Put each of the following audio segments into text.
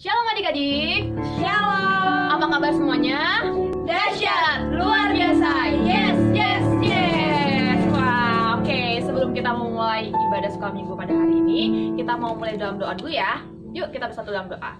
Shalom adik-adik. Shalom. Apa kabar semuanya? Dahsyat, luar biasa. Yes, yes, yes. Wah, oke. Sebelum kita memulai ibadah sekolah minggu pada hari ini, kita mau mulai dalam doa dulu ya. Yuk kita bersatu dalam doa.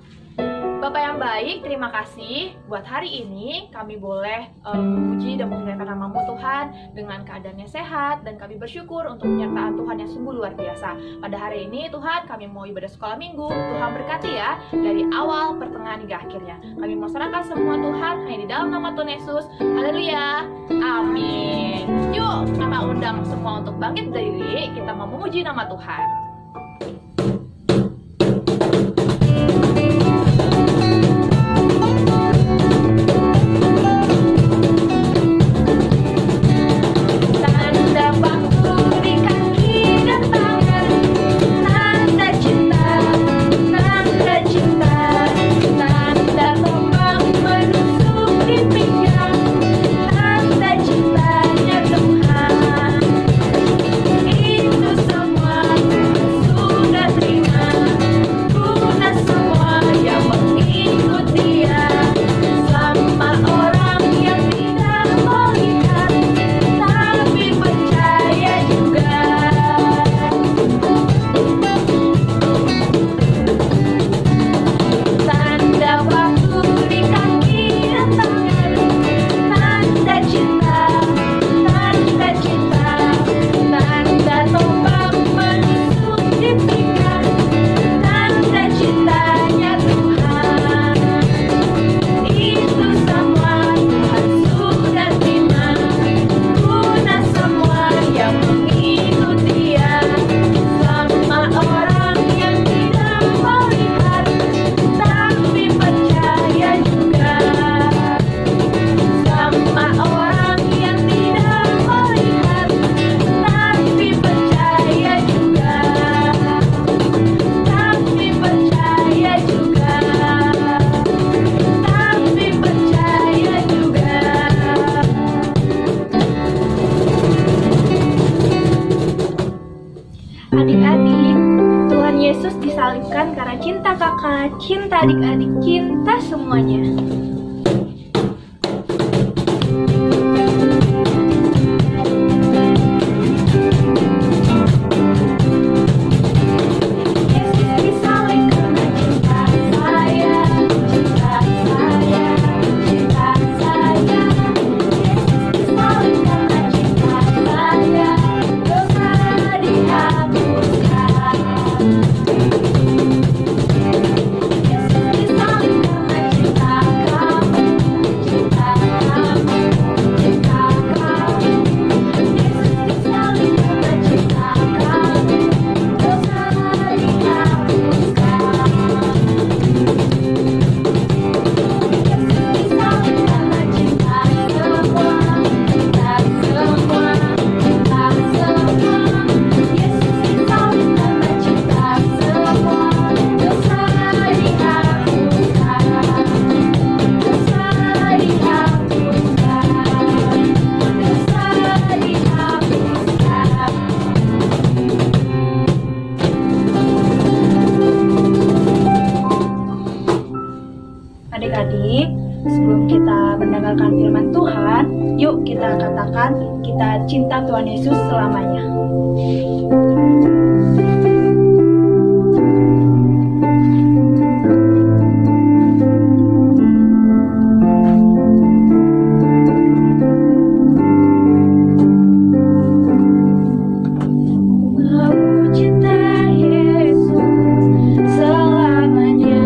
Bapak yang baik, terima kasih buat hari ini kami boleh memuji dan memuliakan nama-Mu Tuhan dengan keadaannya sehat, dan kami bersyukur untuk penyertaan Tuhan yang sungguh luar biasa. Pada hari ini Tuhan, kami mau ibadah sekolah minggu. Tuhan berkati ya, dari awal, pertengahan hingga akhirnya. Kami mau serahkan semua Tuhan hanya di dalam nama Tuhan Yesus. Haleluya, amin. Yuk kita undang semua untuk bangkit berdiri. Kita mau memuji nama Tuhan. Adik-adik, Tuhan Yesus disalibkan karena cinta kakak, cinta adik-adik, cinta semuanya. Adik-adik, sebelum kita mendengarkan firman Tuhan, yuk kita katakan kita cinta Tuhan Yesus selamanya. Selamanya.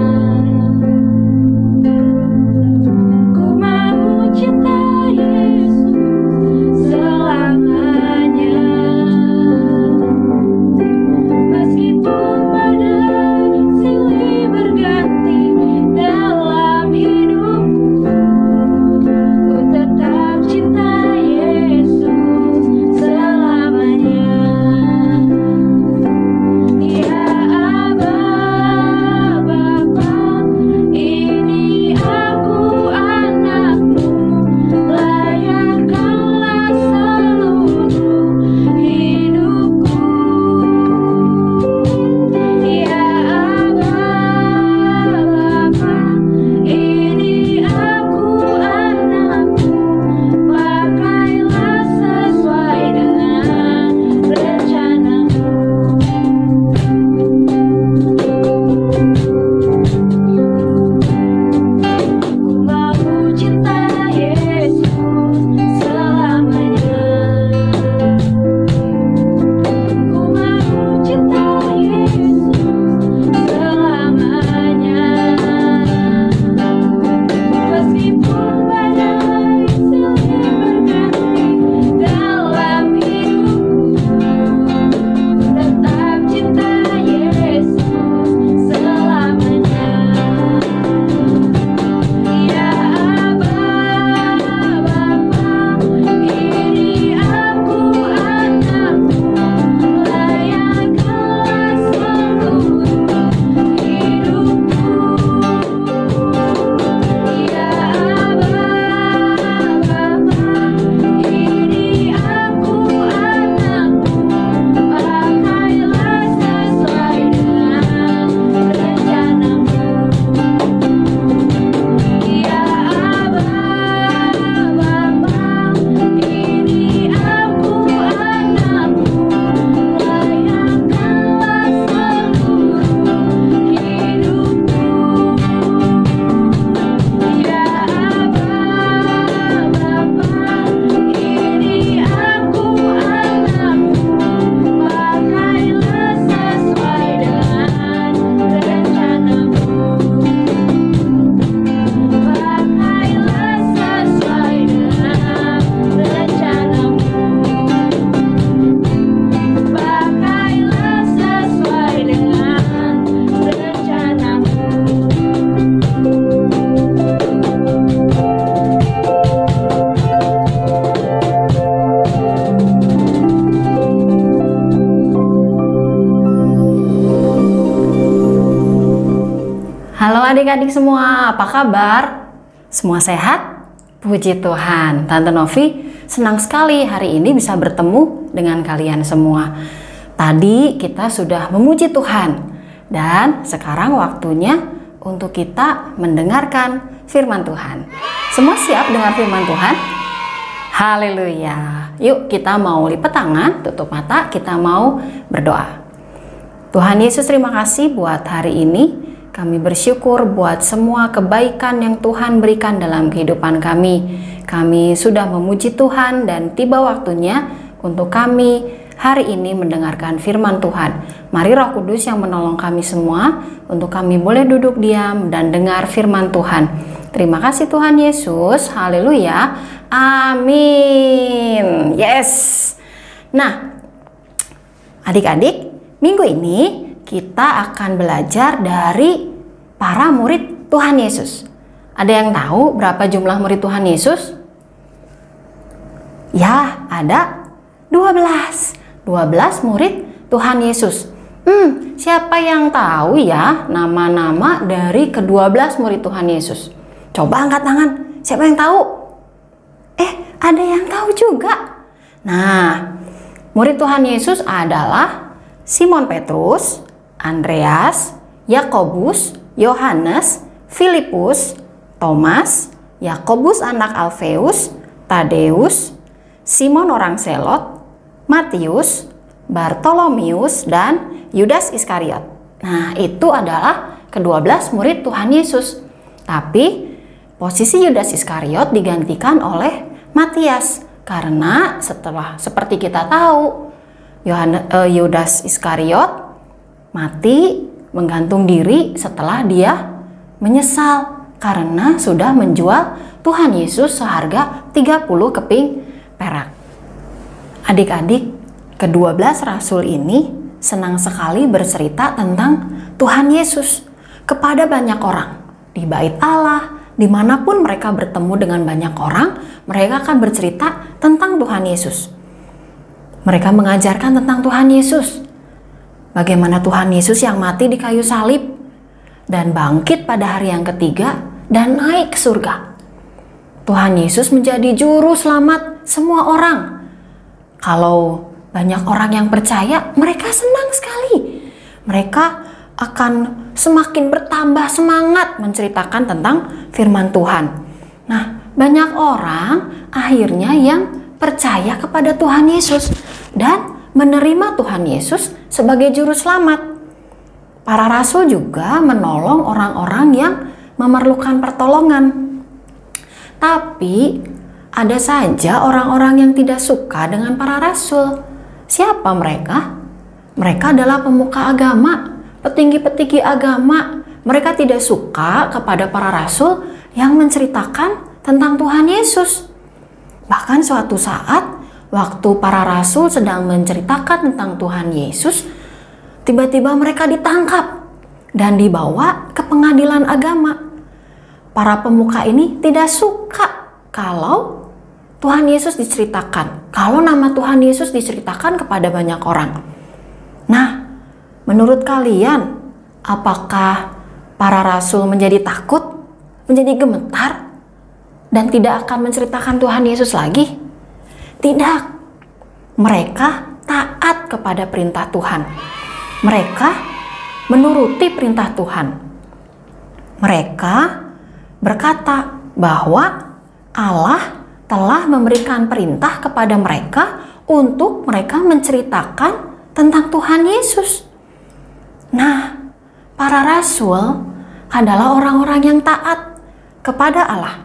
Halo adik-adik semua, apa kabar? Semua sehat? Puji Tuhan, Tante Novi senang sekali hari ini bisa bertemu dengan kalian semua. Tadi kita sudah memuji Tuhan dan sekarang waktunya untuk kita mendengarkan firman Tuhan. Semua siap dengar firman Tuhan? Haleluya. Yuk kita mau lipat tangan, tutup mata, kita mau berdoa. Tuhan Yesus, terima kasih buat hari ini. Kami bersyukur buat semua kebaikan yang Tuhan berikan dalam kehidupan kami. Kami sudah memuji Tuhan dan tiba waktunya untuk kami hari ini mendengarkan firman Tuhan. Mari Roh Kudus yang menolong kami semua untuk kami boleh duduk diam dan dengar firman Tuhan. Terima kasih Tuhan Yesus. Haleluya. Amin. Yes. Nah, adik-adik, minggu ini kita akan belajar dari para murid Tuhan Yesus. Ada yang tahu berapa jumlah murid Tuhan Yesus? Ya, ada 12. 12 murid Tuhan Yesus. Siapa yang tahu ya nama-nama dari ke-12 murid Tuhan Yesus? Coba angkat tangan. Siapa yang tahu? Ada yang tahu juga. Nah, murid Tuhan Yesus adalah Simon Petrus, Andreas, Yakobus, Yohanes, Filipus, Thomas, Yakobus anak Alfeus, Tadeus, Simon orang Selot, Matius, Bartolomius, dan Yudas Iskariot. Nah, itu adalah ke-12 murid Tuhan Yesus. Tapi posisi Yudas Iskariot digantikan oleh Matias karena seperti kita tahu Yudas Iskariot mati menggantung diri setelah dia menyesal karena sudah menjual Tuhan Yesus seharga 30 keping perak. Adik-adik, ke-12 rasul ini senang sekali bercerita tentang Tuhan Yesus kepada banyak orang. Di bait Allah, dimanapun mereka bertemu dengan banyak orang, mereka akan bercerita tentang Tuhan Yesus. Mereka mengajarkan tentang Tuhan Yesus. Bagaimana Tuhan Yesus yang mati di kayu salib dan bangkit pada hari yang ketiga dan naik ke surga. Tuhan Yesus menjadi juru selamat semua orang. Kalau banyak orang yang percaya, mereka senang sekali. Mereka akan semakin bertambah semangat menceritakan tentang firman Tuhan. Nah, banyak orang akhirnya yang percaya kepada Tuhan Yesus dan menerima Tuhan Yesus sebagai juru selamat. Para rasul juga menolong orang-orang yang memerlukan pertolongan. Tapi ada saja orang-orang yang tidak suka dengan para rasul. Siapa mereka? Mereka adalah pemuka agama, petinggi-petinggi agama. Mereka tidak suka kepada para rasul yang menceritakan tentang Tuhan Yesus. Bahkan suatu saat waktu para rasul sedang menceritakan tentang Tuhan Yesus, tiba-tiba mereka ditangkap dan dibawa ke pengadilan agama. Para pemuka ini tidak suka kalau Tuhan Yesus diceritakan, kalau nama Tuhan Yesus diceritakan kepada banyak orang. Nah, menurut kalian, apakah para rasul menjadi takut, menjadi gemetar, dan tidak akan menceritakan Tuhan Yesus lagi? Tidak. Mereka taat kepada perintah Tuhan. Mereka menuruti perintah Tuhan. Mereka berkata bahwa Allah telah memberikan perintah kepada mereka untuk mereka menceritakan tentang Tuhan Yesus. Nah, para rasul adalah orang-orang yang taat kepada Allah.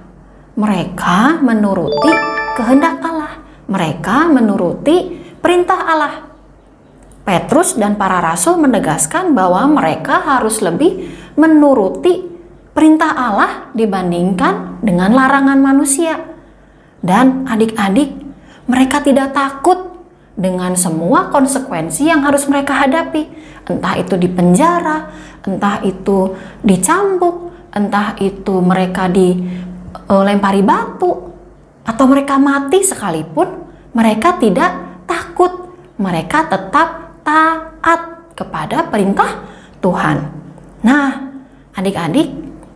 Mereka menuruti kehendak Allah. Mereka menuruti perintah Allah. Petrus dan para rasul menegaskan bahwa mereka harus lebih menuruti perintah Allah dibandingkan dengan larangan manusia. Dan adik-adik, mereka tidak takut dengan semua konsekuensi yang harus mereka hadapi. Entah itu di penjara, entah itu dicambuk, entah itu mereka dilempari batu, atau mereka mati sekalipun, mereka tidak takut. Mereka tetap taat kepada perintah Tuhan. Nah, Adik-adik,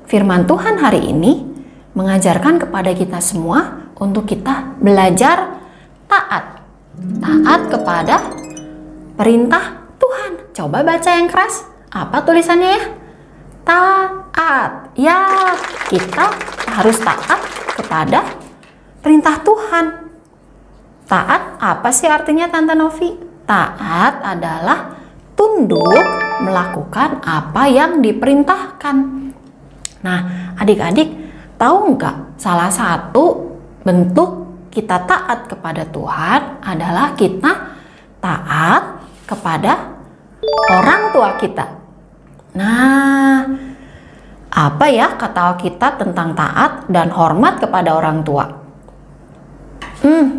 firman Tuhan hari ini mengajarkan kepada kita semua untuk kita belajar taat. Taat kepada perintah Tuhan. Coba baca yang keras. Apa tulisannya ya? Taat. Ya, kita harus taat kepada perintah Tuhan. Taat apa sih artinya Tante Novi? Taat adalah tunduk melakukan apa yang diperintahkan. Nah, adik-adik tahu nggak salah satu bentuk kita taat kepada Tuhan adalah kita taat kepada orang tua kita. Nah, apa ya kata kita tentang taat dan hormat kepada orang tua?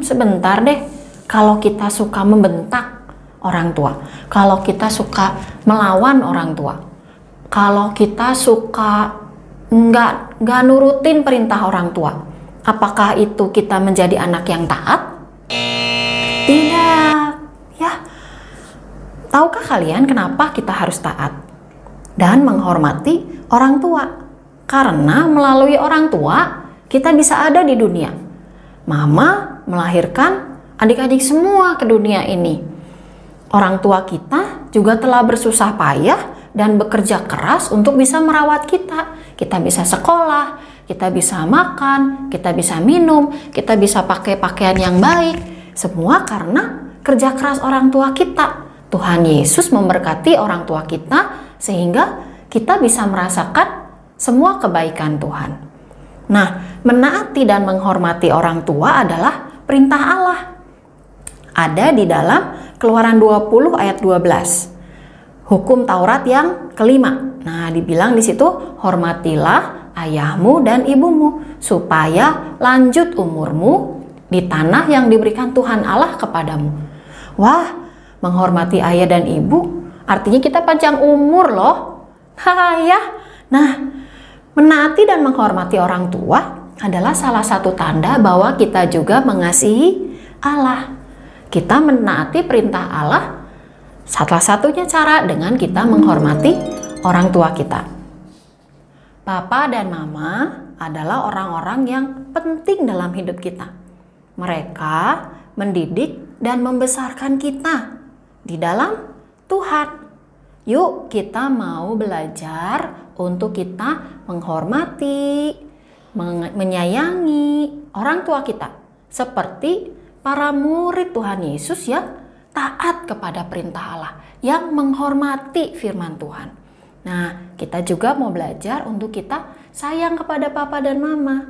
Sebentar deh. Kalau kita suka membentak orang tua, kalau kita suka melawan orang tua, kalau kita suka nggak nurutin perintah orang tua, apakah itu kita menjadi anak yang taat? Tidak. Ya, tahukah kalian kenapa kita harus taat dan menghormati orang tua? Karena melalui orang tua kita bisa ada di dunia. Mama melahirkan adik-adik semua ke dunia ini. Orang tua kita juga telah bersusah payah dan bekerja keras untuk bisa merawat kita. Kita bisa sekolah, kita bisa makan, kita bisa minum, kita bisa pakai pakaian yang baik. Semua karena kerja keras orang tua kita. Tuhan Yesus memberkati orang tua kita sehingga kita bisa merasakan semua kebaikan Tuhan. Nah, menaati dan menghormati orang tua adalah perintah Allah. Ada di dalam Keluaran 20 ayat 12. Hukum Taurat yang kelima. Nah, dibilang di situ, hormatilah ayahmu dan ibumu supaya lanjut umurmu di tanah yang diberikan Tuhan Allah kepadamu. Wah, menghormati ayah dan ibu artinya kita panjang umur loh. Ya. Nah, menaati dan menghormati orang tua adalah salah satu tanda bahwa kita juga mengasihi Allah. Kita menaati perintah Allah, salah satunya cara dengan kita menghormati orang tua kita. Papa dan Mama adalah orang-orang yang penting dalam hidup kita. Mereka mendidik dan membesarkan kita di dalam Tuhan. Yuk kita mau belajar untuk kita menghormati, menyayangi orang tua kita. Seperti para murid Tuhan Yesus yang taat kepada perintah Allah, yang menghormati firman Tuhan. Nah, kita juga mau belajar untuk kita sayang kepada papa dan mama,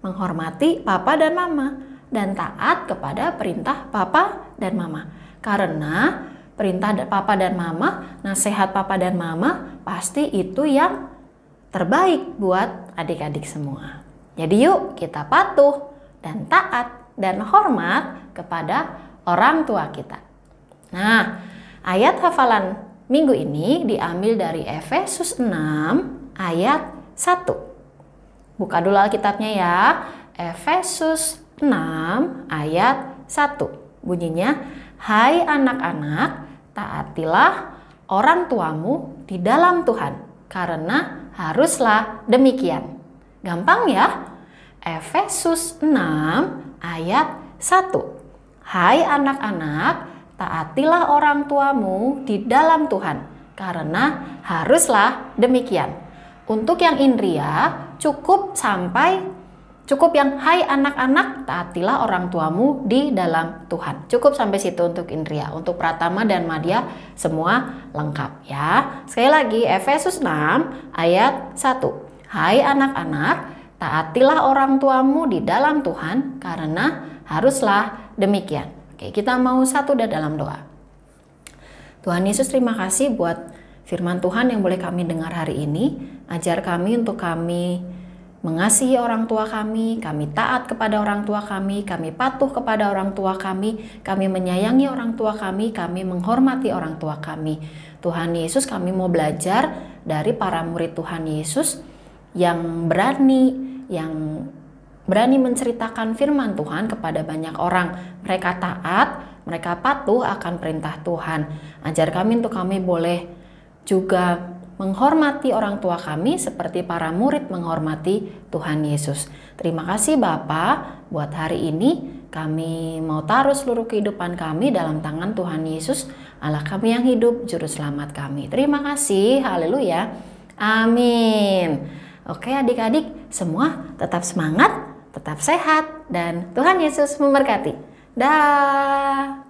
menghormati papa dan mama, dan taat kepada perintah papa dan mama. Karena perintah papa dan mama, nasihat papa dan mama pasti itu yang terbaik buat adik-adik semua. Jadi yuk kita patuh dan taat dan hormat kepada orang tua kita. Nah, ayat hafalan minggu ini diambil dari Efesus 6 ayat 1. Buka dulu Alkitabnya ya. Efesus 6 ayat 1. Bunyinya, hai anak-anak, taatilah orang tuamu di dalam Tuhan, karena haruslah demikian. Gampang ya? Efesus 6 ayat 1. Hai anak-anak, taatilah orang tuamu di dalam Tuhan, karena haruslah demikian. Untuk yang Indria cukup yang hai anak-anak, taatilah orang tuamu di dalam Tuhan. Cukup sampai situ untuk Indria. Untuk Pratama dan Madya semua lengkap ya. Sekali lagi Efesus 6 ayat 1. Hai anak-anak, taatilah orang tuamu di dalam Tuhan, karena haruslah demikian. Oke, kita mau satu dalam doa. Tuhan Yesus, terima kasih buat firman Tuhan yang boleh kami dengar hari ini. Ajar kami untuk kami mengasihi orang tua kami taat kepada orang tua kami patuh kepada orang tua kami menyayangi orang tua kami menghormati orang tua kami. Tuhan Yesus, kami mau belajar dari para murid Tuhan Yesus yang berani menceritakan firman Tuhan kepada banyak orang. Mereka taat, mereka patuh akan perintah Tuhan. Ajar kami untuk kami boleh juga menghormati orang tua kami seperti para murid menghormati Tuhan Yesus. Terima kasih Bapa, buat hari ini kami mau taruh seluruh kehidupan kami dalam tangan Tuhan Yesus, Allah kami yang hidup, Juru Selamat kami. Terima kasih, haleluya, amin. Oke adik-adik, semua tetap semangat, tetap sehat, dan Tuhan Yesus memberkati. Dah.